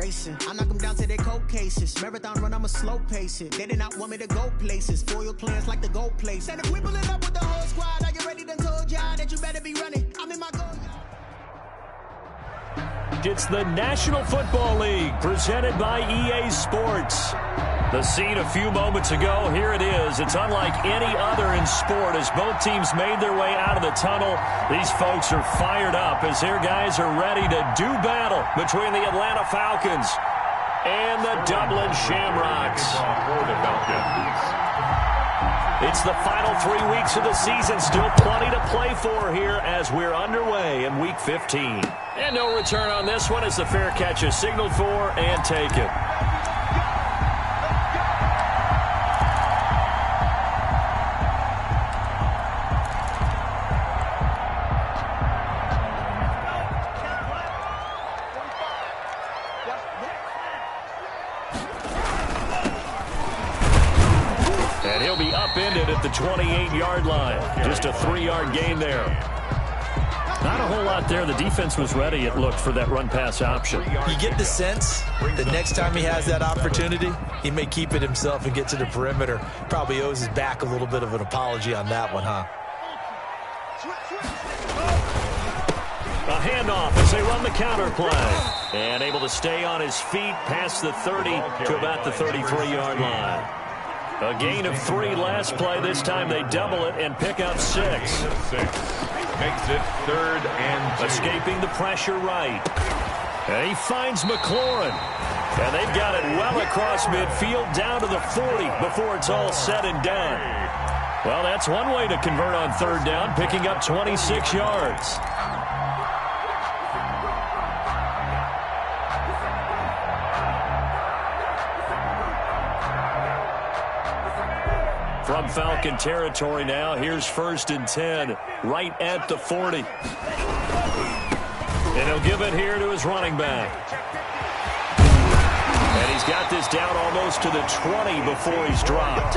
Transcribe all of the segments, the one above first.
racing. I knock them down to their cold cases. Marathon run, I'ma slow pace it. They did not want me to go places. Foil plans like the gold place. And if we pulling up with the whole squad, are you ready? Done told y'all that you better be running. I'm in my goal. It's the National Football League presented by EA Sports. The scene a few moments ago, here it is. It's unlike any other in sport as both teams made their way out of the tunnel. These folks are fired up as their guys are ready to do battle between the Atlanta Falcons and the Dublin Shamrocks. It's the final 3 weeks of the season. Still plenty to play for here as we're underway in Week 15. And no return on this one as the fair catch is signaled for and taken. And he'll be upended at the 28-yard line. Just a 3-yard gain there. Not a whole lot there. The defense was ready, it looked, for that run-pass option. You get the sense that next time he has that opportunity, he may keep it himself and get to the perimeter. Probably owes his back a little bit of an apology on that one, huh? A handoff as they run the counter play. And able to stay on his feet past the 30 to about the 33-yard line. A gain of 3 last play. This time they double it and pick up 6. Makes it 3rd and 2. Escaping the pressure right. And he finds McLaurin. And they've got it well across midfield down to the 40 before it's all said and done. Well, that's one way to convert on 3rd down, picking up 26 yards. From Falcon territory now, here's 1st and 10, right at the 40. And he'll give it here to his running back. And he's got this down almost to the 20 before he's dropped.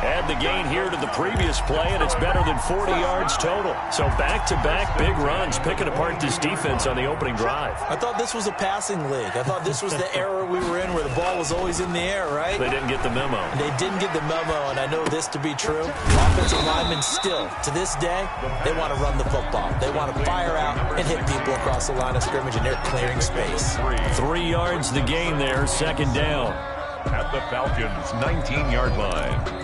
Add the gain here to the previous play, and it's better than 40 yards total. So back-to-back big runs, picking apart this defense on the opening drive. I thought this was a passing league. I thought this was the era we were in where the ball was always in the air, right? They didn't get the memo. They didn't get the memo, and I know this to be true. Offensive linemen still, to this day, they want to run the football. They want to fire out and hit people across the line of scrimmage, and they're clearing space. 3 yards the gain there, 2nd down. At the Falcons' 19-yard line.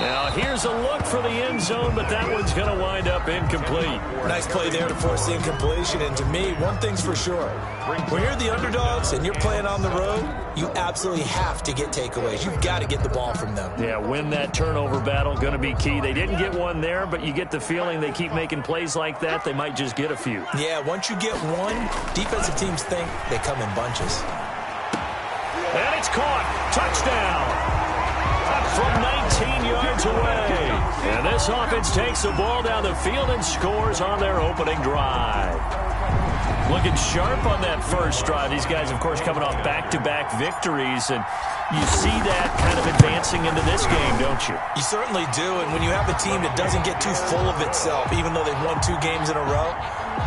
Now, here's a look for the end zone, but that one's going to wind up incomplete. Nice play there to force the incompletion, and to me, one thing's for sure. When you're the underdogs and you're playing on the road, you absolutely have to get takeaways. You've got to get the ball from them. Yeah, win that turnover battle, going to be key. They didn't get one there, but you get the feeling they keep making plays like that, they might just get a few. Yeah, once you get one, defensive teams think they come in bunches. And it's caught. Touchdown. From 19 yards away. And this offense takes the ball down the field and scores on their opening drive. Looking sharp on that first drive. These guys, of course, coming off back-to-back victories, and you see that kind of advancing into this game, don't you? You certainly do, and when you have a team that doesn't get too full of itself, even though they've won 2 games in a row,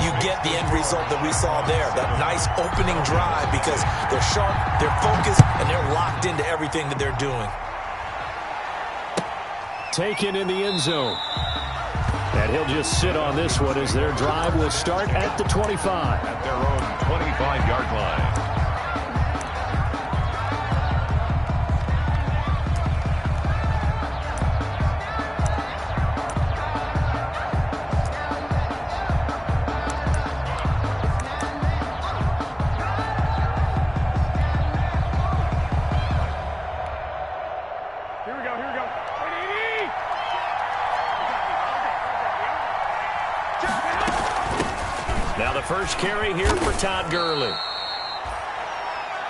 you get the end result that we saw there, that nice opening drive, because they're sharp, they're focused, and they're locked into everything that they're doing. Taken in the end zone. And he'll just sit on this one as their drive will start at the 25. At their own 25-yard line. Now the first carry here for Todd Gurley.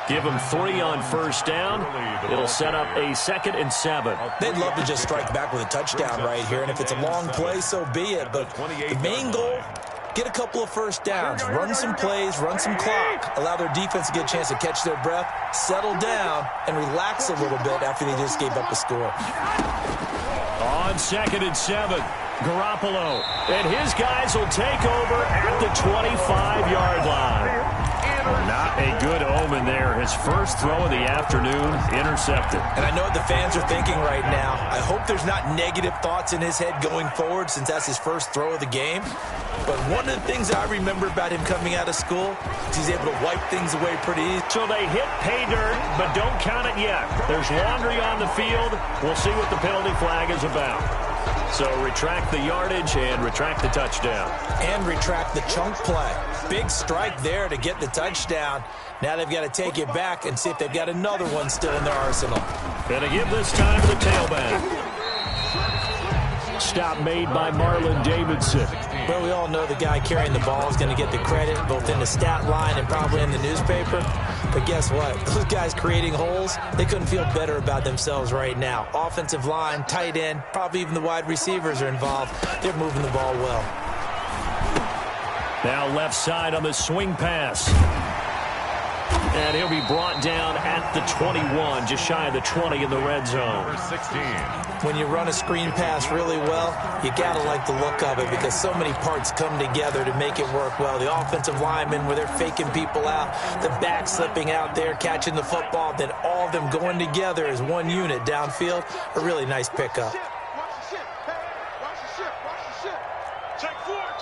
Give him 3 on 1st down. It'll set up a 2nd and 7. They'd love to just strike back with a touchdown right here, and if it's a long play, so be it. But the main goal get a couple of first downs, run some plays, run some clock, allow their defense to get a chance to catch their breath, settle down, and relax a little bit after they just gave up a score. On 2nd and 7, Garoppolo. And his guys will take over at the 25-yard line. Not a good omen there. His first throw of the afternoon intercepted. And I know what the fans are thinking right now. I hope there's not negative thoughts in his head going forward since that's his first throw of the game. But one of the things I remember about him coming out of school is he's able to wipe things away pretty easy. So they hit pay dirt, but don't count it yet. There's laundry on the field. We'll see what the penalty flag is about. So retract the yardage and retract the touchdown. And retract the chunk play. Big strike there to get the touchdown. Now they've got to take it back and see if they've got another one still in their arsenal. Gonna give this time to the tailback. Stop made by Marlon Davidson. Well, we all know the guy carrying the ball is going to get the credit both in the stat line and probably in the newspaper. But guess what? Those guys creating holes, they couldn't feel better about themselves right now. Offensive line, tight end, probably even the wide receivers are involved. They're moving the ball well. Now left side on the swing pass. And he'll be brought down at the 21, just shy of the 20 in the red zone. Number 16. When you run a screen pass really well, you got to like the look of it because so many parts come together to make it work well. The offensive linemen, where they're faking people out, the back slipping out there, catching the football, then all of them going together as one unit downfield. A really nice pickup.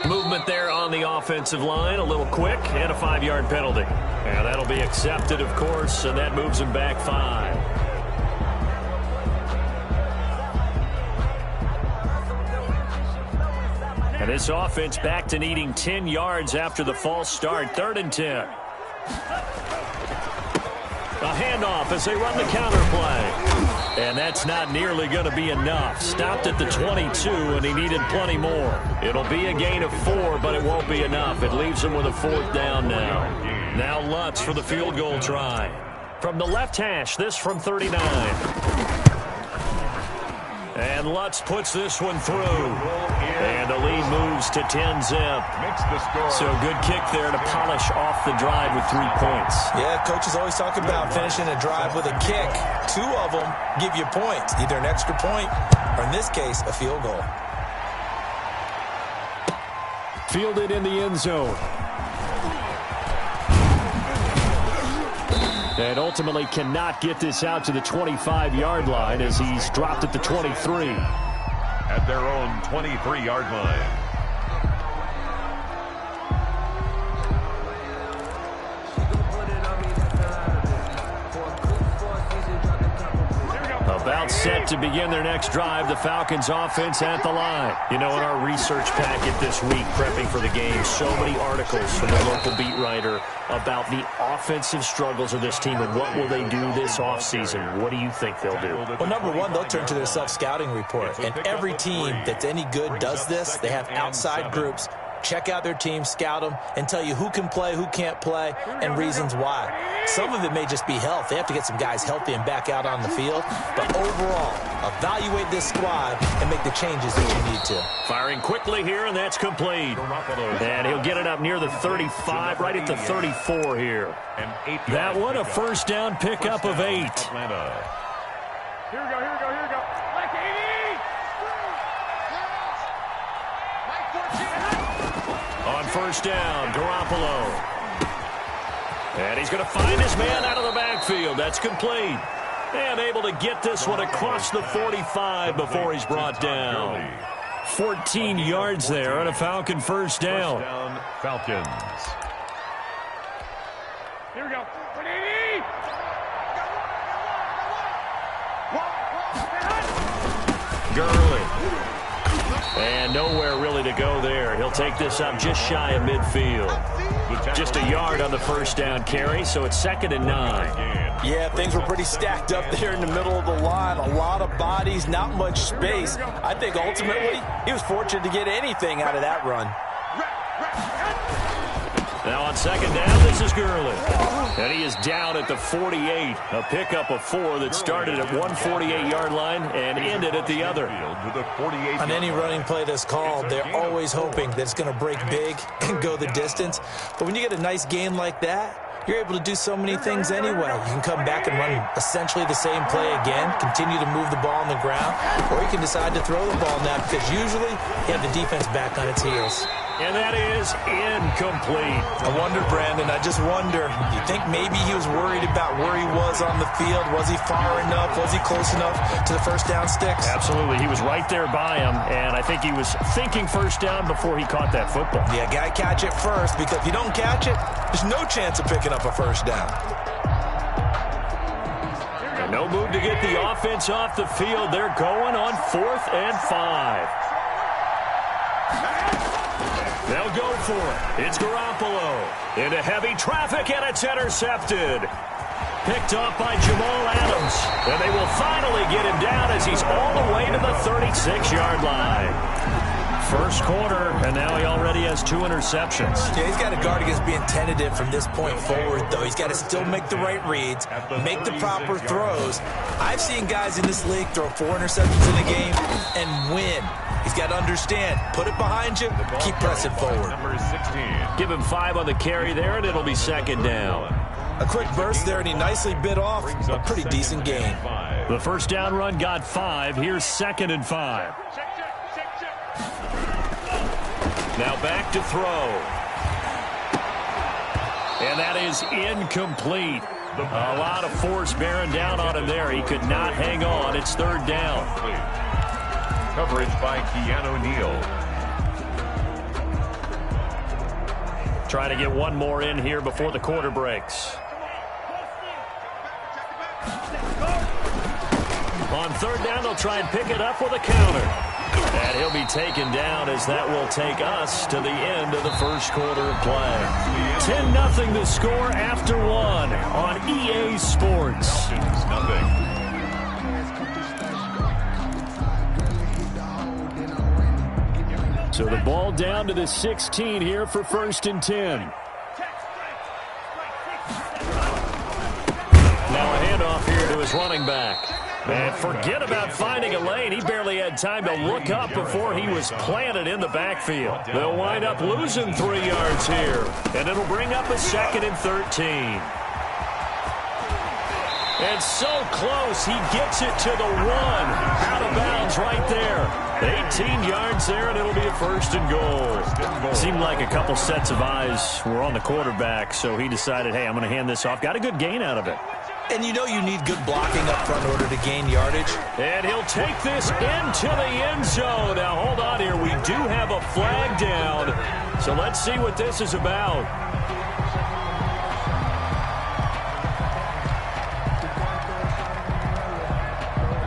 Movement there on the offensive line, a little quick, and a 5-yard penalty. And that'll be accepted, of course, and that moves him back 5. And this offense back to needing 10 yards after the false start. 3rd and 10. A handoff as they run the counter play. And that's not nearly going to be enough. Stopped at the 22, and he needed plenty more. It'll be a gain of 4, but it won't be enough. It leaves him with a 4th down now. Now Lutz for the field goal try. From the left hash, this from 39. And Lutz puts this one through. And the lead moves to 10-zip. So good kick there to polish off the drive with 3 points. Yeah, coaches always talk about finishing a drive with a kick. 2 of them give you points, either an extra point or, in this case, a field goal. Fielded in the end zone. And ultimately cannot get this out to the 25-yard line as he's dropped at the 23. At their own 23-yard line. About set to begin their next drive, the Falcons offense at the line. You know, in our research packet this week, prepping for the game, so many articles from the local beat writer about the offensive struggles of this team and what will they do this offseason. What do you think they'll do? Well, number one, they'll turn to their self-scouting report. And every team that's any good does this. They have outside groups. Check out their team, scout them, and tell you who can play, who can't play, and reasons why. Some of it may just be health. They have to get some guys healthy and back out on the field. But overall, evaluate this squad and make the changes that you need to. Firing quickly here, and that's complete. And he'll get it up near the 35, right at the 34 here. That one, a first down pickup of 8. Here we go, here we go, here we go. Like 80! On first down, Garoppolo. And he's going to find his man out of the backfield. That's complete. And able to get this one across the 45 before he's brought down. 14 yards there on a Falcon first down. First down, Falcons. Here we go. 180! Gurley. And nowhere really to go there. He'll take this up just shy of midfield. Just a yard on the first down carry, so it's 2nd and 9. Yeah, things were pretty stacked up there in the middle of the line. A lot of bodies, not much space. I think ultimately he was fortunate to get anything out of that run. Now on 2nd down, this is Gurley. And he is down at the 48. A pickup of 4 that started at 148-yard line and ended at the other. On any running play that's called, they're always hoping that it's going to break big and go the distance. But when you get a nice game like that, you're able to do so many things anyway. You can come back and run essentially the same play again, continue to move the ball on the ground, or you can decide to throw the ball now because usually you have the defense back on its heels. And that is incomplete. I wonder, Brandon, I just wonder, you think maybe he was worried about where he was on the field? Was he far enough? Was he close enough to the first down sticks? Absolutely. He was right there by him, and I think he was thinking first down before he caught that football. Yeah, got to catch it first, because if you don't catch it, there's no chance of picking up a first down. And no move to get the offense off the field. They're going on 4th and 5. They'll go for it. It's Garoppolo into heavy traffic, and it's intercepted. Picked off by Jamal Adams. And they will finally get him down as he's all the way to the 36-yard line. First quarter, and now he already has 2 interceptions. Yeah, he's got to guard against being tentative from this point forward, though. He's got to still make the right reads, make the proper throws. I've seen guys in this league throw 4 interceptions in a game and win. He's got to understand, put it behind you, keep pressing forward. Number 16. Give him 5 on the carry there, and it'll be second down. A quick burst there, and he nicely bit off a pretty decent gain. The first down run got 5. Here's 2nd and 5. Now back to throw. And that is incomplete. A lot of force bearing down on him there. He could not hang on. It's 3rd down. Coverage by Keanu Neal. Try to get one more in here before the quarter breaks. On 3rd down, they'll try and pick it up with a counter. And he'll be taken down as that will take us to the end of the first quarter of play. 10-0 the score after 1 on EA Sports. So the ball down to the 16 here for 1st and 10. Now a handoff here to his running back. And forget about finding a lane. He barely had time to look up before he was planted in the backfield. They'll wind up losing 3 yards here. And it'll bring up a 2nd and 13. And so close, he gets it to the 1. Out of bounds right there. 18 yards there, and it'll be a 1st and goal. Seemed like a couple sets of eyes were on the quarterback, so he decided, hey, I'm going to hand this off. Got a good gain out of it. And you know you need good blocking up front in order to gain yardage. And he'll take this into the end zone. Now, hold on here. We do have a flag down. So let's see what this is about.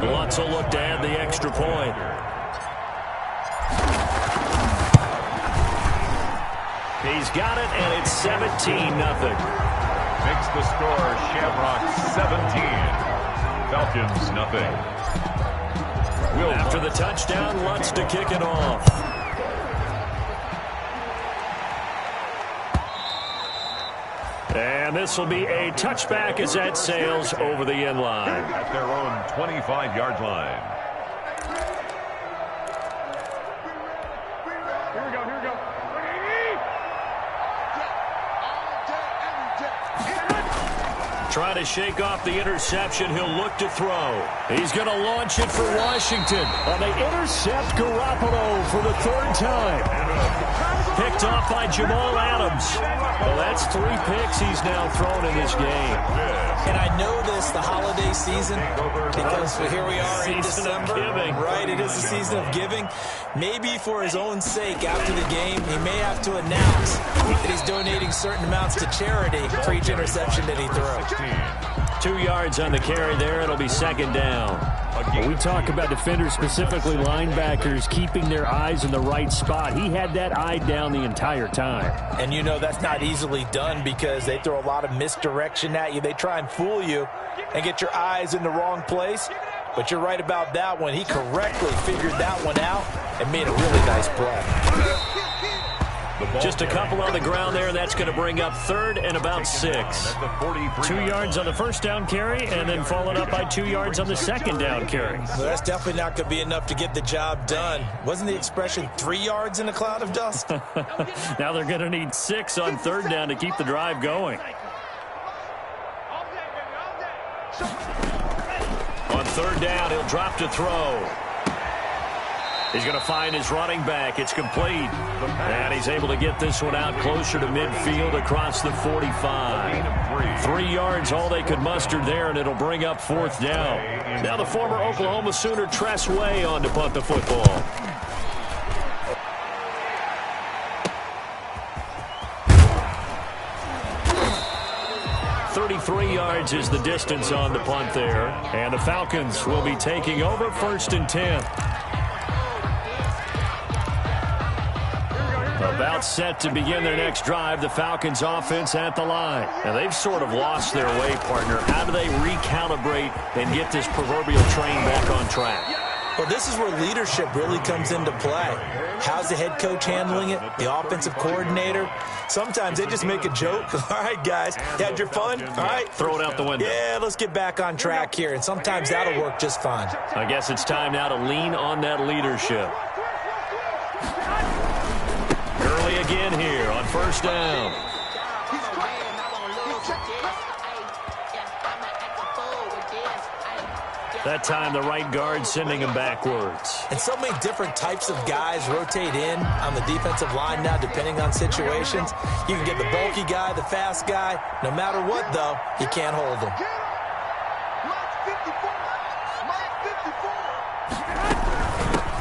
Lutz will look to add the extra point. He's got it, and it's 17-0. Makes the score Shamrock 17. Falcons nothing. After the touchdown, Lutz to kick it off. And this will be a touchback as that sails over the end line. At their own 25-yard line. Trying to shake off the interception. He'll look to throw. He's going to launch it for Washington. And they intercept Garoppolo for the 3rd time. Picked off by Jamal Adams. Well, that's 3 picks he's now thrown in this game. And I know this, the holiday season, because here we are in December. Right, it is the season of giving. Maybe for his own sake, after the game, he may have to announce that he's donating certain amounts to charity for each interception that he throws. 2 yards on the carry there. It'll be 2nd down. When we talk about defenders, specifically linebackers, keeping their eyes in the right spot, he had that eye down the entire time. And you know that's not easily done because they throw a lot of misdirection at you. They try and fool you and get your eyes in the wrong place. But you're right about that one. He correctly figured that one out and made a really nice play. Just a couple on the ground there, and that's going to bring up third and about 6. 2 yards on the first down carry, and then followed up by 2 yards on the second down carry. Well, that's definitely not going to be enough to get the job done. Wasn't the expression 3 yards in a cloud of dust? Now they're going to need 6 on third down to keep the drive going. On third down, he'll drop to throw. He's going to find his running back. It's complete. And he's able to get this one out closer to midfield across the 45. 3 yards, all they could muster there, and it'll bring up fourth down. Now the former Oklahoma Sooner Tress Way on to punt the football. .33 yards is the distance on the punt there. And the Falcons will be taking over 1st and 10. About set to begin their next drive, the Falcons offense at the line. Now they've sort of lost their way, partner. How do they recalibrate and get this proverbial train back on track? Well, this is where leadership really comes into play. How's the head coach handling it? The offensive coordinator? Sometimes they just make a joke. All right, guys, you had your fun? All right. Throw it out the window. Yeah, let's get back on track here. And sometimes that'll work just fine. I guess it's time now to lean on that leadership. Early again here on first down. That time the right guard sending him backwards. And so many different types of guys rotate in on the defensive line now depending on situations. You can get the bulky guy, the fast guy. No matter what, though, you can't hold them.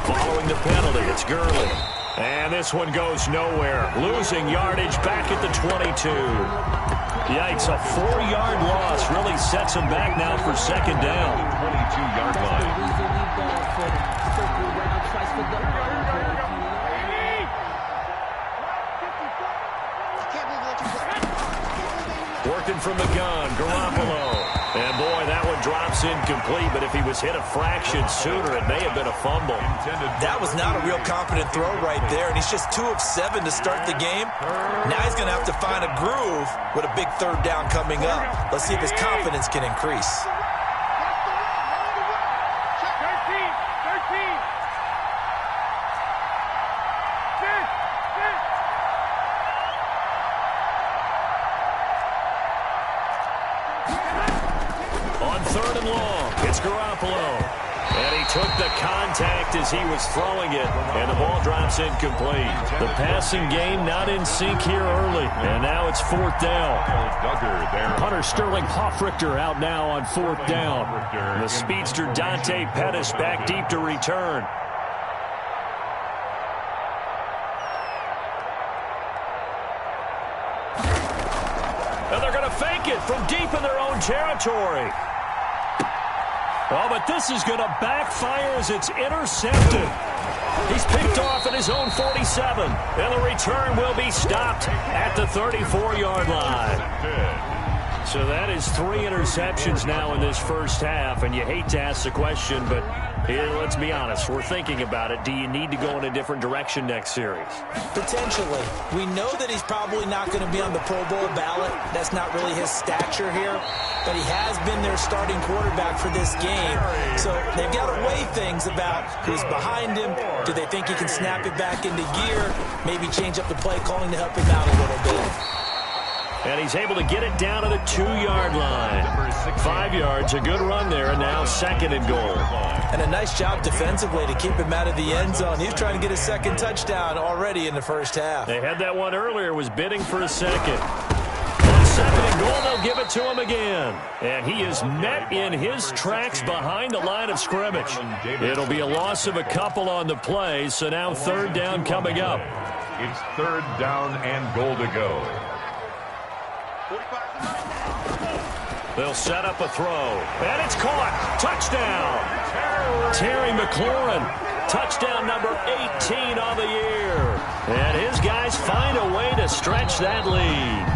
Following the penalty, it's Gurley. And this one goes nowhere. Losing yardage back at the 22. Yikes, a 4-yard loss really sets him back now for second down. 22-yard line. Working from the gun, Garoppolo. And, boy, that one drops incomplete, but if he was hit a fraction sooner, it may have been a fumble. That was not a real confident throw right there, and he's just 2 of 7 to start the game. Now he's going to have to find a groove with a big third down coming up. Let's see if his confidence can increase. 13. On third and long, it's Garoppolo. And he took the contact as he was throwing it, and the ball drops incomplete. The passing game not in sync here early, and now it's fourth down. Hunter Sterling Hoffrichter out now on fourth down. The speedster Dante Pettis back deep to return. And they're going to fake it from deep in their own territory. Oh, but this is going to backfire as it's intercepted. He's picked off at his own 47, and the return will be stopped at the 34-yard line. So that is 3 interceptions now in this first half, and you hate to ask the question, but here, let's be honest. We're thinking about it. Do you need to go in a different direction next series? Potentially. We know that he's probably not going to be on the Pro Bowl ballot. That's not really his stature here. But he has been their starting quarterback for this game. So they've got to weigh things about who's behind him. Do they think he can snap it back into gear? Maybe change up the play calling to help him out a little bit. And he's able to get it down to the 2-yard line. 5 yards, a good run there, and now second and goal. And a nice job defensively to keep him out of the end zone. He's trying to get his second touchdown already in the first half. They had that one earlier, was bidding for a second. On second and goal, they'll give it to him again. And he is met in his tracks behind the line of scrimmage. It'll be a loss of a couple on the play, so now third down coming up. It's third down and goal to go. They'll set up a throw. And it's caught. Touchdown. Terry McLaurin. Touchdown number 18 on the year. And his guys find a way to stretch that lead.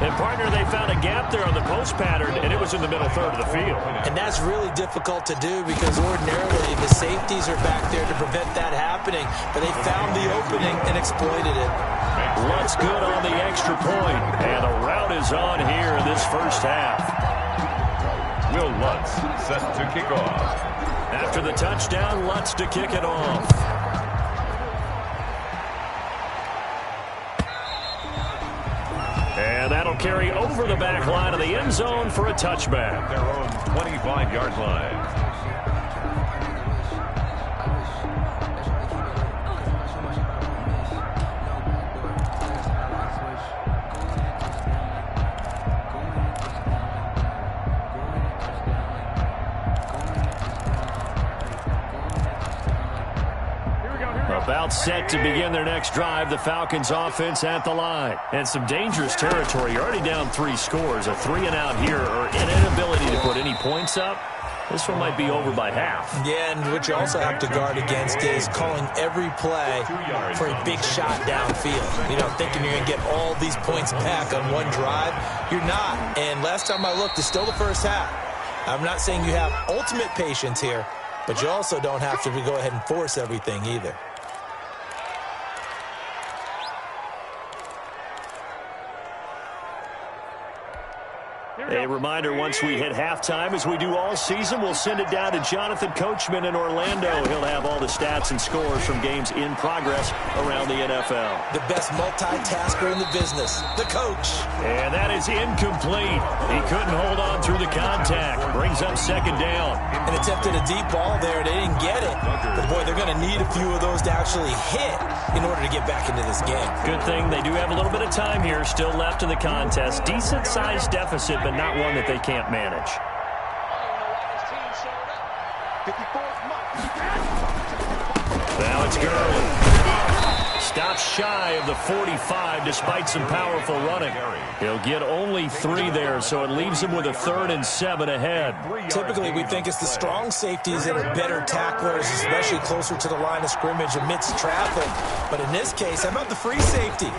And, partner, they found a gap there on the post pattern, and it was in the middle third of the field. And that's really difficult to do because ordinarily the safeties are back there to prevent that happening. But they found the opening and exploited it. Lutz good on the extra point, and the rout is on here in this first half. Will Lutz set to kick off. After the touchdown, Lutz to kick it off. And that'll carry over the back line of the end zone for a touchback. Their own 25-yard line. About set to begin their next drive, the Falcons offense at the line. And some dangerous territory. You're already down 3 scores. A 3-and-out here or an inability to put any points up. This one might be over by half. Yeah, and what you also have to guard against is calling every play for a big shot downfield. You know, thinking you're going to get all these points back on one drive. You're not. And last time I looked, it's still the first half. I'm not saying you have ultimate patience here, but you also don't have to go ahead and force everything either. A reminder, once we hit halftime, as we do all season, we'll send it down to Jonathan Coachman in Orlando. He'll have all the stats and scores from games in progress around the NFL. The best multitasker in the business, the coach. And that is incomplete. He couldn't hold on through the contact. Brings up second down. And attempted a deep ball there. They didn't get it. But, boy, they're going to need a few of those to actually hit in order to get back into this game. Good thing they do have a little bit of time here still left in the contest. Decent-sized deficit, but not one that they can't manage. Now it's Gurley. Stops shy of the 45 despite some powerful running. He'll get only 3 there, so it leaves him with a 3rd and 7 ahead. Typically, we think it's the strong safeties that are better tacklers, especially closer to the line of scrimmage amidst traffic. But in this case, how about the free safety?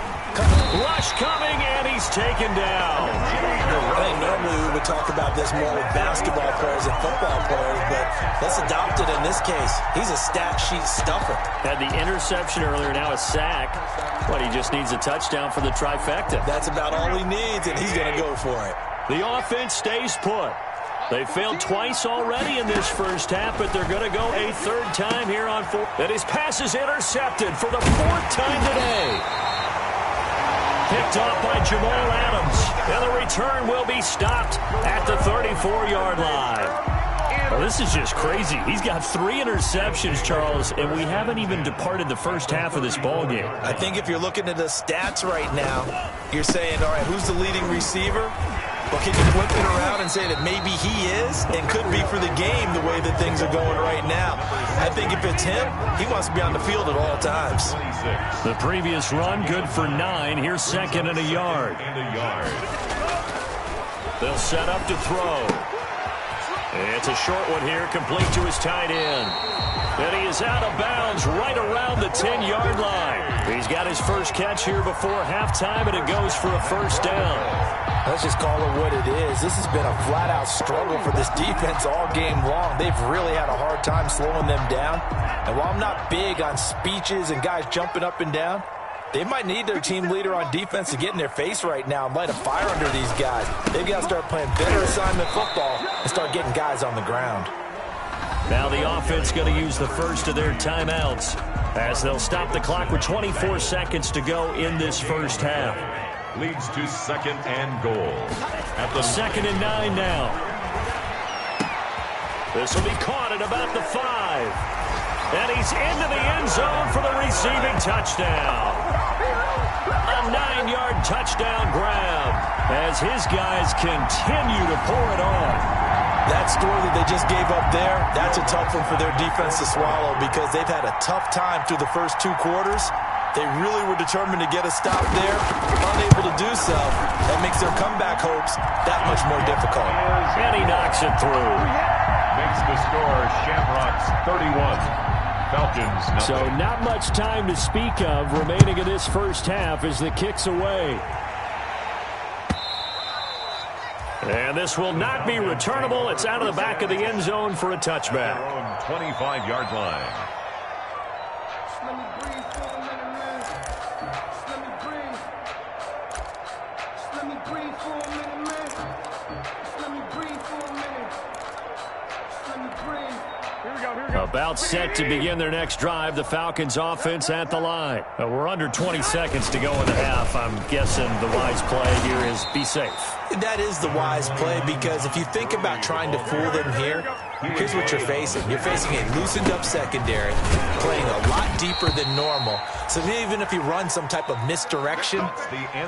Rush coming, and he's taken down. I think normally we would talk about this more with basketball players and football players, but let's adopt it in this case. He's a stat sheet stuffer. Had the interception earlier, now a sack. But he just needs a touchdown for the trifecta. That's about all he needs, and he's going to go for it. The offense stays put. They failed twice already in this first half, but they're going to go a 3rd time here on 4. And his pass is intercepted for the 4th time today. Picked off by Jamal Adams. And the return will be stopped at the 34-yard line. Well, this is just crazy. He's got 3 interceptions, Charles, and we haven't even departed the first half of this ballgame. I think if you're looking at the stats right now, you're saying, all right, who's the leading receiver? Well, can you flip it around and say that maybe he is and could be for the game the way that things are going right now? I think if it's him, he wants to be on the field at all times. The previous run, good for 9. Here's 2nd and a yard. They'll set up to throw. It's a short one here, complete to his tight end. And he is out of bounds right around the 10-yard line. He's got his first catch here before halftime, and it goes for a 1st down. Let's just call it what it is. This has been a flat-out struggle for this defense all game long. They've really had a hard time slowing them down. And while I'm not big on speeches and guys jumping up and down, they might need their team leader on defense to get in their face right now and light a fire under these guys. They've got to start playing better assignment football and start getting guys on the ground. Now the offense going to use the first of their timeouts as they'll stop the clock with 24 seconds to go in this first half. Leads to 2nd and goal. At the 2nd and 9 now. This will be caught at about the 5. And he's into the end zone for the receiving touchdown. A 9-yard touchdown grab as his guys continue to pour it on. That score that they just gave up there, that's a tough one for their defense to swallow because they've had a tough time through the first 2 quarters. They really were determined to get a stop there, unable to do so. That makes their comeback hopes that much more difficult. And he knocks it through. Makes the score Shamrocks 31. Falcons nothing. So not much time to speak of remaining in this first half as the kick's away. And this will not be returnable. It's out of the back of the end zone for a touchback. 25-yard line. Let me breathe for a minute, man. Let me breathe. Let me breathe for a minute, man. Let me breathe for a minute. Let me breathe. Here we go, here we go. About set to begin their next drive, the Falcons offense at the line. We're under 20 seconds to go in the half. I'm guessing the wise play here is be safe. That is the wise play, because if you think about trying to fool them here, here's what you're facing. You're facing a loosened up secondary, playing a lot deeper than normal. So even if you run some type of misdirection,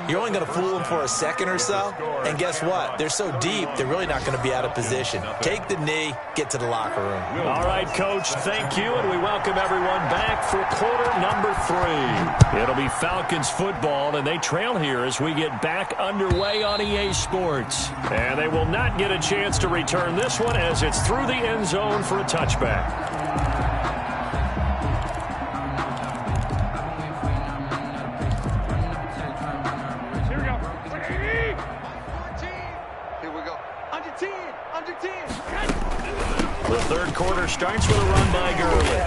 you're only going to fool them for a second or so. And guess what? They're so deep, they're really not going to be out of position. Take the knee, get to the locker room. All right, Coach, thank you, and we welcome everyone back for quarter number 3. It'll be Falcons football, and they trail here as we get back underway on EA Sports. And they will not get a chance to return this one as it's through the end zone for a touchback. Here we go. 80. Here we go. Under 10. Under 10. The third quarter starts with a run by Gurley.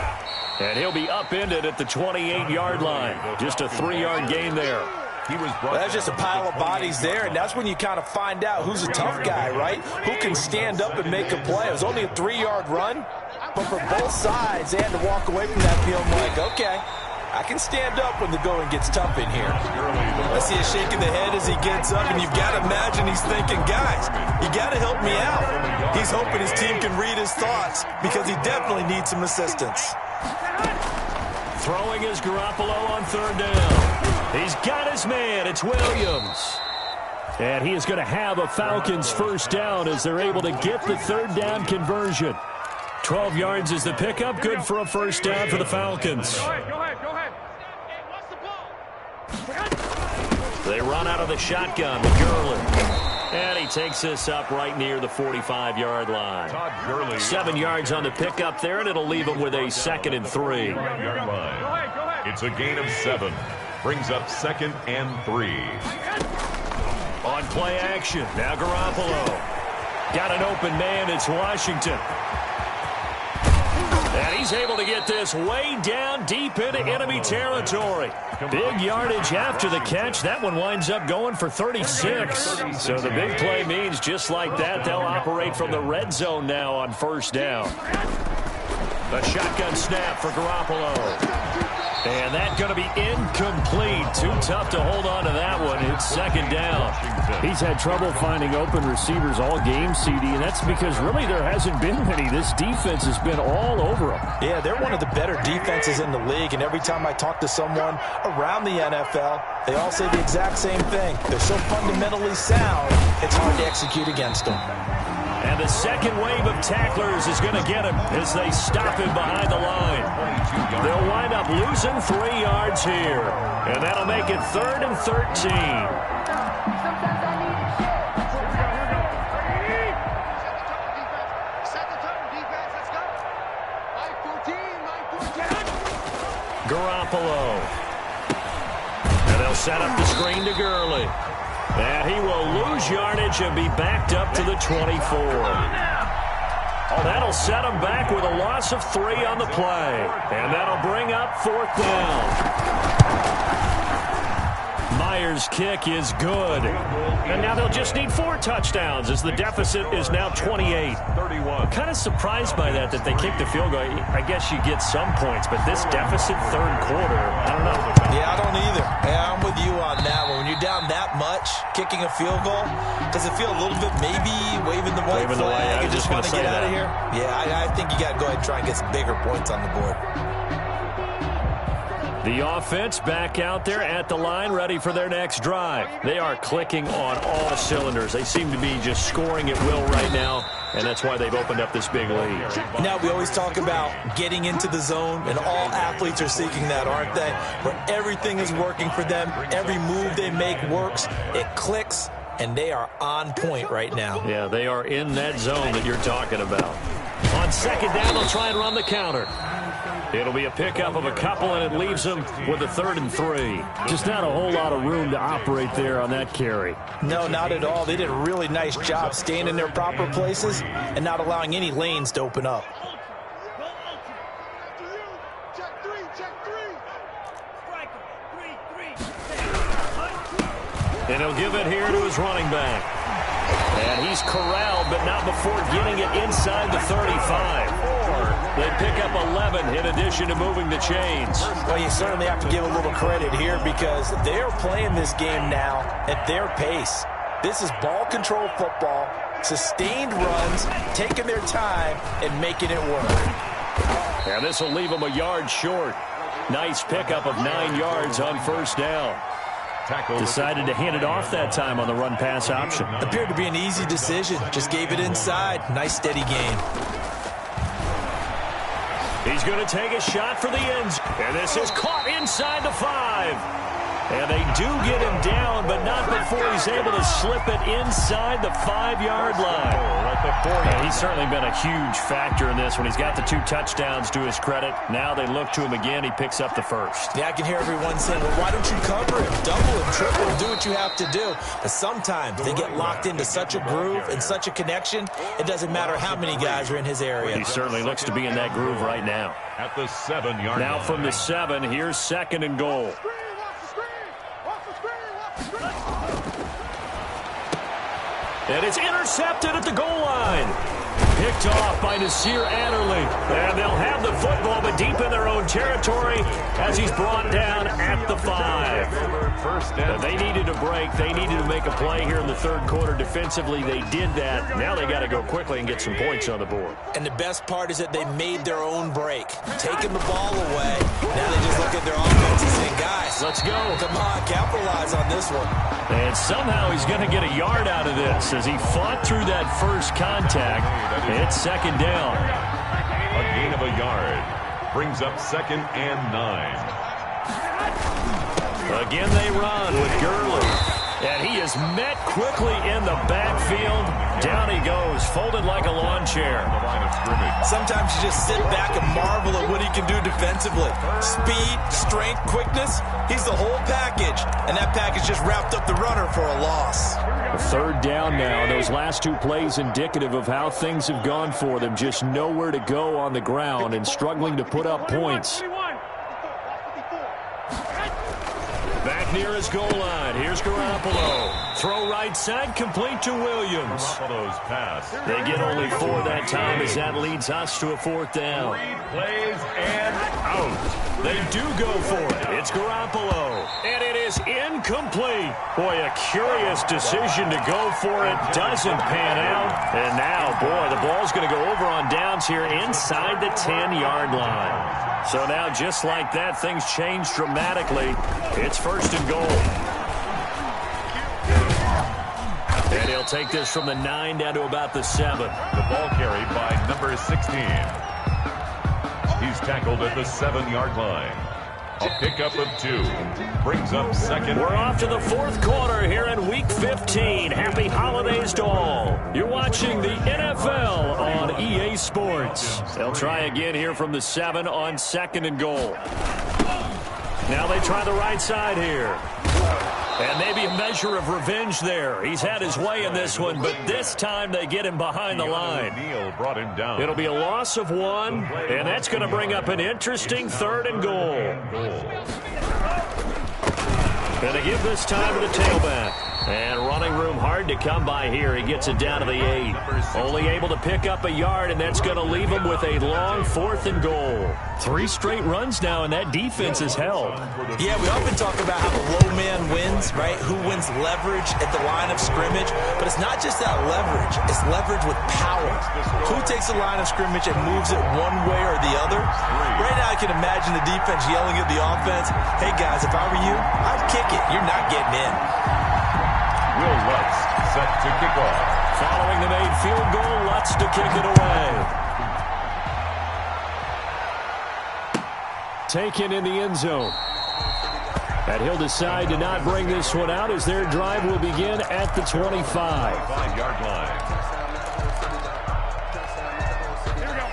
And he'll be upended at the 28-yard line. Just a 3-yard gain there. That's just a pile of bodies there, and that's when you kind of find out who's a tough guy, right? Who can stand up and make a play. It was only a 3-yard run, but for both sides, they had to walk away from that feeling like, okay, I can stand up when the going gets tough in here. I see a shake of the head as he gets up, and you've got to imagine he's thinking, guys, you got to help me out. He's hoping his team can read his thoughts because he definitely needs some assistance. Throwing is Garoppolo on third down. He's got his man. It's Williams. And he is going to have a Falcons first down as they're able to get the third down conversion. 12 yards is the pickup. Good for a first down for the Falcons. Go ahead, go ahead, go ahead. Hey, what's the ball? They run out of the shotgun to Gurley. And he takes this up right near the 45-yard line. 7 yards on the pickup there, and it'll leave him with a 2nd and 3. Go ahead, go ahead. It's a gain of 7. Brings up 2nd and 3. On play action, now Garoppolo. Got an open man, it's Washington. And he's able to get this way down deep into enemy territory. Big yardage after the catch. That one winds up going for 36. So the big play means just like that, they'll operate from the red zone now on first down. A shotgun snap for Garoppolo. And that's going to be incomplete. Too tough to hold on to that one. It's 2nd down. He's had trouble finding open receivers all game, CD, and that's because really there hasn't been many. This defense has been all over him. Yeah, they're one of the better defenses in the league, and every time I talk to someone around the NFL, they all say the exact same thing. They're so fundamentally sound, it's hard to execute against them. And the second wave of tacklers is going to get him as they stop him behind the line. They'll wind up losing 3 yards here. And that'll make it 3rd and 13. Garoppolo. And they'll set up the screen to Gurley. And he will lose yardage and be backed up to the 24. Oh, that'll set him back with a loss of 3 on the play. And that'll bring up 4th down. Myers' kick is good. And now they'll just need 4 touchdowns as the deficit is now 28. Kind of surprised by that they kicked the field goal. I guess you get some points, but this deficit third quarter, I don't know. Yeah, I don't either. Yeah, I'm with you on that one. When you're down that much, kicking a field goal, does it feel a little bit maybe waving the white flag and just want to get out of here? Yeah, I think you got to go ahead and try and get some bigger points on the board. The offense back out there at the line, ready for their next drive. They are clicking on all cylinders. They seem to be just scoring at will right now, and that's why they've opened up this big lead. Now, we always talk about getting into the zone, and all athletes are seeking that, aren't they? Where everything is working for them, every move they make works, it clicks, and they are on point right now. Yeah, they are in that zone that you're talking about. On 2nd down, they'll try and run the counter. It'll be a pickup of a couple, and it leaves them with a 3rd and 3. Just not a whole lot of room to operate there on that carry. No, not at all. They did a really nice job staying in their proper places and not allowing any lanes to open up. And he'll give it here to his running back. And he's corralled, but not before getting it inside the 35. They pick up 11 in addition to moving the chains. Well, you certainly have to give a little credit here because they're playing this game now at their pace. This is ball control football, sustained runs, taking their time, and making it work. And this will leave them a yard short. Nice pickup of 9 yards on 1st down. Decided to hand it off that time on the run-pass option. Appeared to be an easy decision. Just gave it inside. Nice, steady game. He's going to take a shot for the end zone. And this is caught inside the 5. And they do get him down, but not before he's able to slip it inside the 5-yard line. And he's certainly been a huge factor in this when he's got the 2 touchdowns to his credit. Now they look to him again. He picks up the 1st. Yeah, I can hear everyone saying, well, why don't you cover him? Double him, triple him, do what you have to do. But sometimes they get locked into such a groove and such a connection, it doesn't matter how many guys are in his area. He certainly looks to be in that groove right now. At the 7-yard line. Now from the 7, here's 2nd and goal. And it's intercepted at the goal line. Picked off by Nasir Adderley. And they'll have the football, but deep in their own territory as he's brought down at the 5. And they needed a break. They needed to make a play here in the 3rd quarter defensively. They did that. Now they got to go quickly and get some points on the board. And the best part is that they made their own break. Taking the ball away. Now they just look at their offense and say, guys, let's go. Come on, capitalize on this one. And somehow he's going to get a yard out of this as he fought through that first contact. It's 2nd down. A gain of a yard brings up 2nd and 9. Again they run with Gurley. And he is met quickly in the backfield. Down he goes, folded like a lawn chair. Sometimes you just sit back and marvel at what he can do defensively. Speed, strength, quickness, he's the whole package. And that package just wrapped up the runner for a loss. 3rd down now. Those last 2 plays indicative of how things have gone for them. Just nowhere to go on the ground and struggling to put up points. Back near his goal line. Here's Garoppolo. Throw right side, complete to Williams. Garoppolo's pass. They get only 4 that time as that leads us to a 4th down. 3 plays and out. They do go for it. It's Garoppolo. And it is incomplete. Boy, a curious decision to go for it. Doesn't pan out. And now, boy, the ball's going to go over on downs here inside the 10-yard line. So now, just like that, things change dramatically. It's 1st and goal. And he'll take this from the 9 down to about the 7. The ball carried by number 16. He's tackled at the 7-yard line. A pickup of 2 brings up 2nd. We're off to the 4th quarter here in Week 15. Happy holidays to all. You're watching the NFL on EA Sports. They'll try again here from the 7 on 2nd and goal. Now they try the right side here. And maybe a measure of revenge there. He's had his way in this one, but this time they get him behind the line. Neal brought him down. It'll be a loss of 1, and that's going to bring up an interesting 3rd and goal. And they give this time to the tailback. And running room hard to come by here. He gets it down to the 8. Only able to pick up a yard, and that's going to leave him with a long 4th and goal. 3 straight runs now, and that defense is held. Yeah, we often talk about how the low man wins, right? Who wins leverage at the line of scrimmage. But it's not just that leverage. It's leverage with power. Who takes the line of scrimmage and moves it one way or the other? Right now I can imagine the defense yelling at the offense, hey, guys, if I were you, I'd kick it. You're not getting in. Will Lutz set to kick off. Following the made field goal, Lutz to kick it away. Taken in the end zone. And he'll decide to not bring this one out as their drive will begin at the 25. 5-yard line.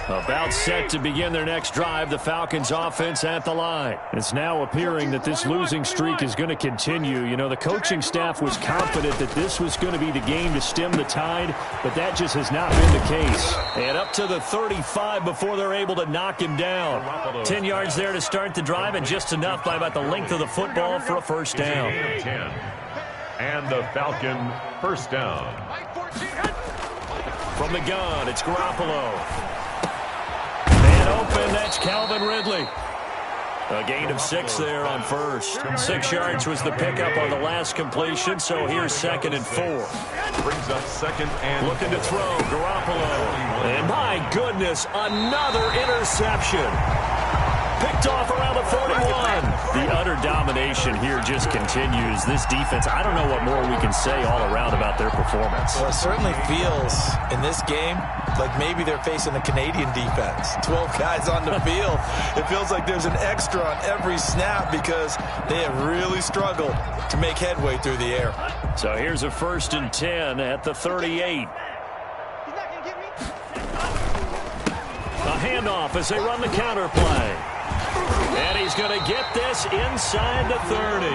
About set to begin their next drive, the Falcons offense at the line. It's now appearing that this losing streak is going to continue. You know, the coaching staff was confident that this was going to be the game to stem the tide, but that just has not been the case. And up to the 35 before they're able to knock him down. 10 yards there to start the drive, and just enough by about the length of the football for a first down. And the Falcon first down. From the gun, it's Garoppolo. Open, that's Calvin Ridley. A gain of 6 there on first. 6 yards was the pickup on the last completion, so here's 2nd and 4. Brings up 2nd and looking to throw, Garoppolo. And my goodness, another interception. Picked off around the 41. The utter domination here just continues. This defense, I don't know what more we can say all around about their performance. Well, it certainly feels in this game like maybe they're facing a Canadian defense. 12 guys on the field. It feels like there's an extra on every snap because they have really struggled to make headway through the air. So here's a 1st and 10 at the 38. A handoff as they run the counter play. And he's going to get this inside the 30.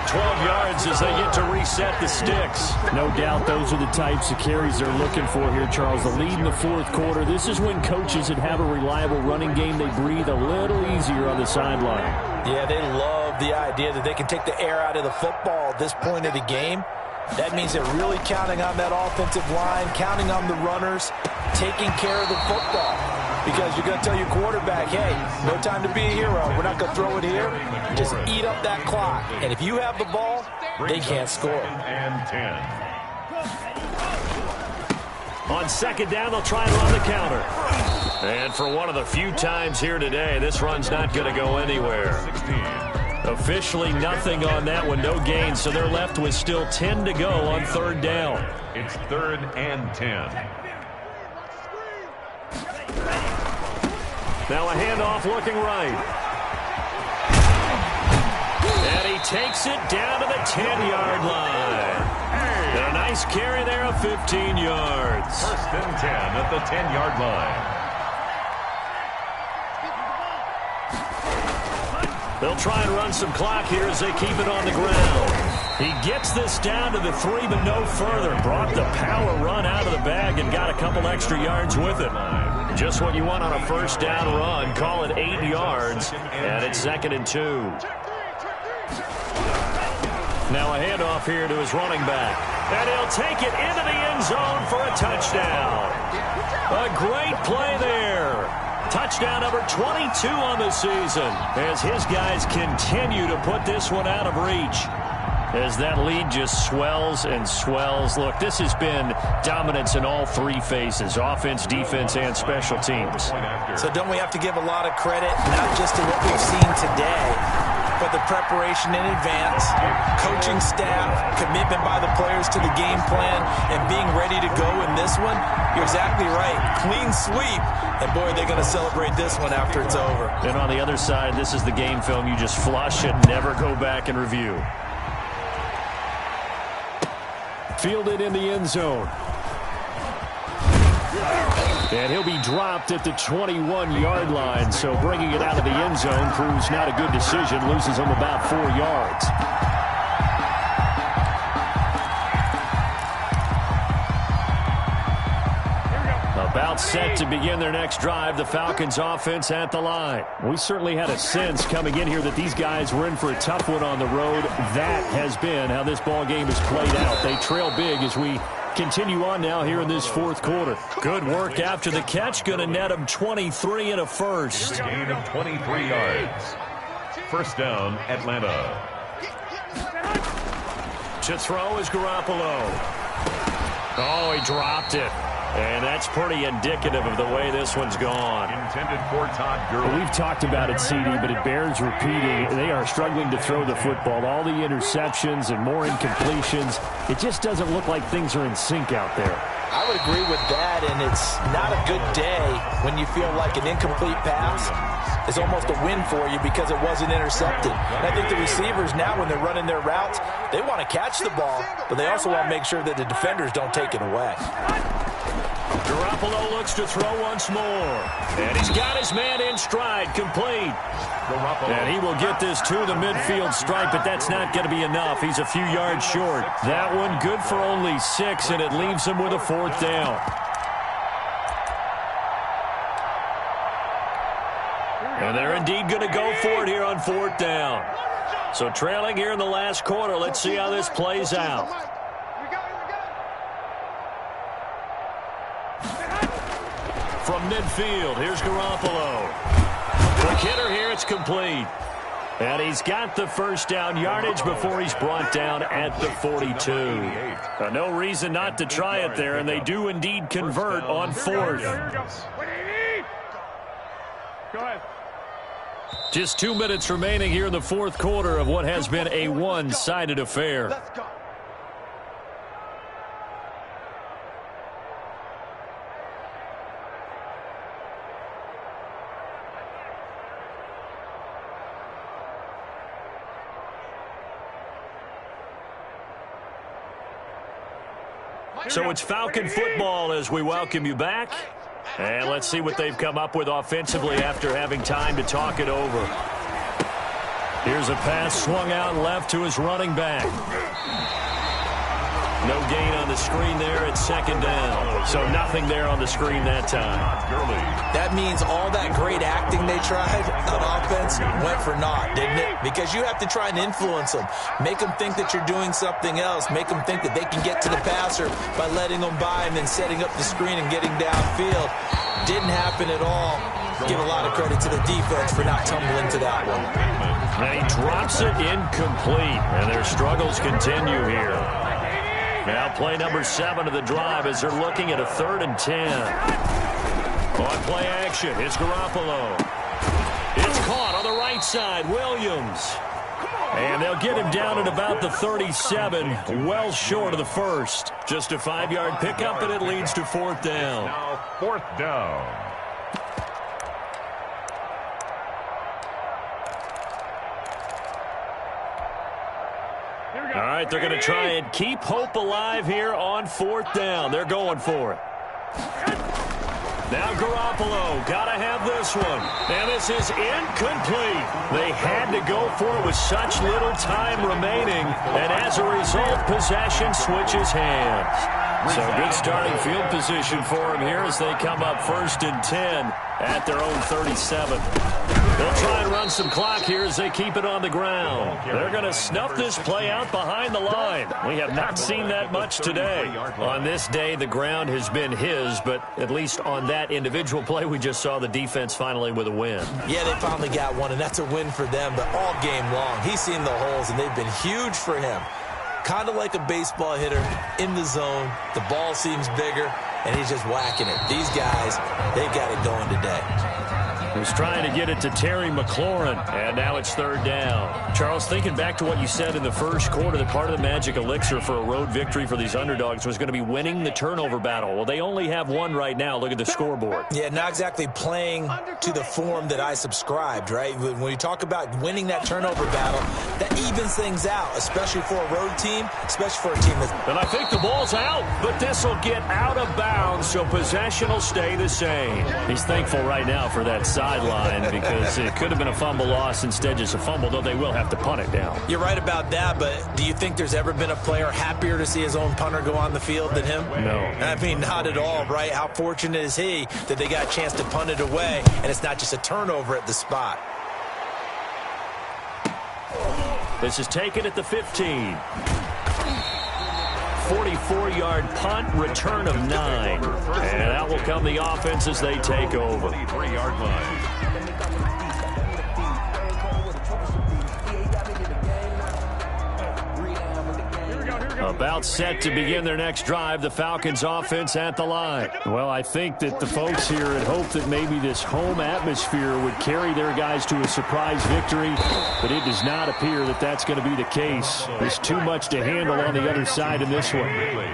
12 yards as they get to reset the sticks. No doubt those are the types of carries they're looking for here, Charles. The lead in the 4th quarter. This is when coaches that have a reliable running game, they breathe a little easier on the sideline. Yeah, they love the idea that they can take the air out of the football at this point of the game. That means they're really counting on that offensive line, counting on the runners, taking care of the football. Because you're going to tell your quarterback, hey, no time to be a hero. We're not going to throw it here. Just eat up that clock. And if you have the ball, they can't score. And 10. On 2nd down, they'll try and run the counter. And for one of the few times here today, this run's not going to go anywhere. 16. Officially nothing on that one, no gain. So they're left with still 10 to go on 3rd down. It's 3rd and 10. Now a handoff looking right. And he takes it down to the 10-yard line. And a nice carry there of 15 yards. 1st and 10 at the 10-yard line. They'll try and run some clock here as they keep it on the ground. He gets this down to the 3, but no further. Brought the power run out of the bag and got a couple extra yards with it. Just what you want on a 1st down run. Call it 8 yards, and it's 2nd and 2. Now a handoff here to his running back. And he'll take it into the end zone for a touchdown. A great play there. Touchdown number 22 on the season as his guys continue to put this one out of reach. As that lead just swells and swells. Look, this has been dominance in all 3 phases, offense, defense, and special teams. So don't we have to give a lot of credit, not just to what we've seen today, but the preparation in advance, coaching staff, commitment by the players to the game plan, and being ready to go in this one? You're exactly right. Clean sweep. And, boy, they're going to celebrate this one after it's over. And on the other side, this is the game film. You just flush it and never go back and review. Fielded in the end zone. And he'll be dropped at the 21-yard line. So bringing it out of the end zone proves not a good decision. Loses him about 4 yards. About set to begin their next drive, the Falcons offense at the line. We certainly had a sense coming in here that these guys were in for a tough one on the road. That has been how this ball game has played out. They trail big as we continue on now here in this 4th quarter. Good work after the catch. Going to net them 23 and a first. Gain of 23 yards. 1st down, Atlanta. To throw is Garoppolo. Oh, he dropped it. And that's pretty indicative of the way this one's gone. Intended for Todd Gurley. We've talked about it, CD, but it bears repeating. They are struggling to throw the football. All the interceptions and more incompletions. It just doesn't look like things are in sync out there. I would agree with that, and it's not a good day when you feel like an incomplete pass is almost a win for you because it wasn't intercepted. And I think the receivers now, when they're running their routes, they want to catch the ball, but they also want to make sure that the defenders don't take it away. Garoppolo looks to throw once more. And he's got his man in stride, complete. And he will get this to the midfield stripe, but that's not going to be enough. He's a few yards short. That one good for only 6, and it leaves him with a 4th down. And they're indeed going to go for it here on 4th down. So trailing here in the last quarter. Let's see how this plays out. From midfield, here's Garoppolo. Quick hitter here, it's complete. And he's got the first down yardage before he's brought down at the 42. No reason not to try it there, and they do indeed convert on 4th. Go ahead. Just 2 minutes remaining here in the 4th quarter of what has been a one-sided affair. Let's go. So it's Falcon football as we welcome you back. And let's see what they've come up with offensively after having time to talk it over. Here's a pass swung out left to his running back. No gain on the screen there. It's 2nd down. So nothing there on the screen that time. That means all that great acting they tried on offense went for naught, didn't it? Because you have to try and influence them. Make them think that you're doing something else. Make them think that they can get to the passer by letting them by and then setting up the screen and getting downfield. Didn't happen at all. Give a lot of credit to the defense for not tumbling to that one. And he drops it incomplete. And their struggles continue here. Now play number 7 of the drive as they're looking at a 3rd and 10. On play action, it's Garoppolo. It's caught on the right side, Williams. And they'll get him down at about the 37, well short of the 1st. Just a 5-yard pickup, and it leads to 4th down. Now 4th down. All right, they're going to try and keep hope alive here on 4th down. They're going for it. Now Garoppolo, got to have this one. And this is incomplete. They had to go for it with such little time remaining. And as a result, possession switches hands. So good starting field position for him here as they come up 1st and 10 at their own 37. They'll try and run some clock here as they keep it on the ground. They're going to snuff this play out behind the line. We have not seen that much today. On this day, the ground has been his, but at least on that individual play, we just saw the defense finally with a win. Yeah, they finally got one, and that's a win for them, but all game long, he's seen the holes, and they've been huge for him. Kind of like a baseball hitter in the zone. The ball seems bigger, and he's just whacking it. These guys, they've got it going today. He's trying to get it to Terry McLaurin, and now it's 3rd down. Charles, thinking back to what you said in the 1st quarter, that part of the magic elixir for a road victory for these underdogs was going to be winning the turnover battle. Well, they only have one right now. Look at the scoreboard. Yeah, not exactly playing to the form that I subscribed, right? When you talk about winning that turnover battle, that evens things out, especially for a road team, especially for a team that's... And I think the ball's out, but this will get out of bounds, so possession will stay the same. He's thankful right now for that sideline because it could have been a fumble loss, instead just a fumble, though they will have to punt it down. You're right about that, but do you think there's ever been a player happier to see his own punter go on the field than him? No. I mean, not at all, right? How fortunate is he that they got a chance to punt it away, and it's not just a turnover at the spot. This is taken at the 15. 44-yard punt, return of 9. And out will come the offense as they take over. 3-yard line. About set to begin their next drive, the Falcons offense at the line. Well, I think that the folks here had hoped that maybe this home atmosphere would carry their guys to a surprise victory, but it does not appear that that's going to be the case. There's too much to handle on the other side in this one.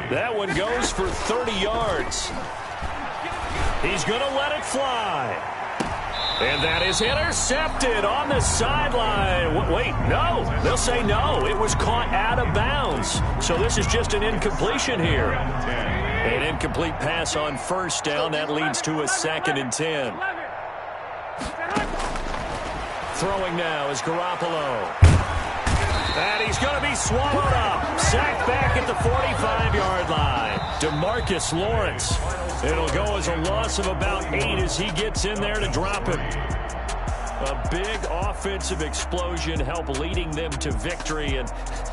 That one goes for 30 yards. He's going to let it fly. And that is intercepted on the sideline. Wait, no. They'll say no. It was caught out of bounds. So this is just an incompletion here. An incomplete pass on first down. That leads to a 2nd and 10. Throwing now is Garoppolo. And he's going to be swallowed up. Sacked back at the 45-yard line. DeMarcus Lawrence. It'll go as a loss of about 8 as he gets in there to drop him. A big offensive explosion help leading them to victory. And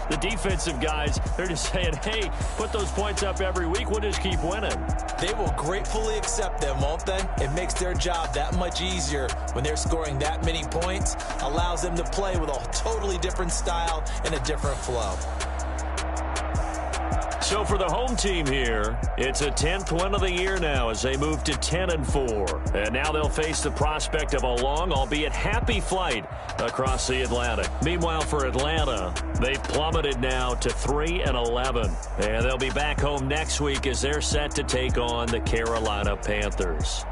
the defensive guys, they're just saying, hey, put those points up every week. We'll just keep winning. They will gratefully accept them, won't they? It makes their job that much easier when they're scoring that many points. Allows them to play with a totally different style and a different flow. So for the home team here, it's a 10th win of the year now as they move to 10-4. And now they'll face the prospect of a long, albeit happy flight across the Atlantic. Meanwhile, for Atlanta, they've plummeted now to 3-11. And they'll be back home next week as they're set to take on the Carolina Panthers.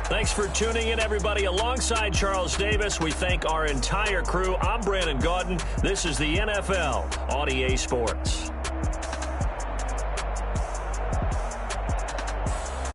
Thanks for tuning in, everybody. Alongside Charles Davis, we thank our entire crew. I'm Brandon Gaudin. This is the NFL on EA Sports.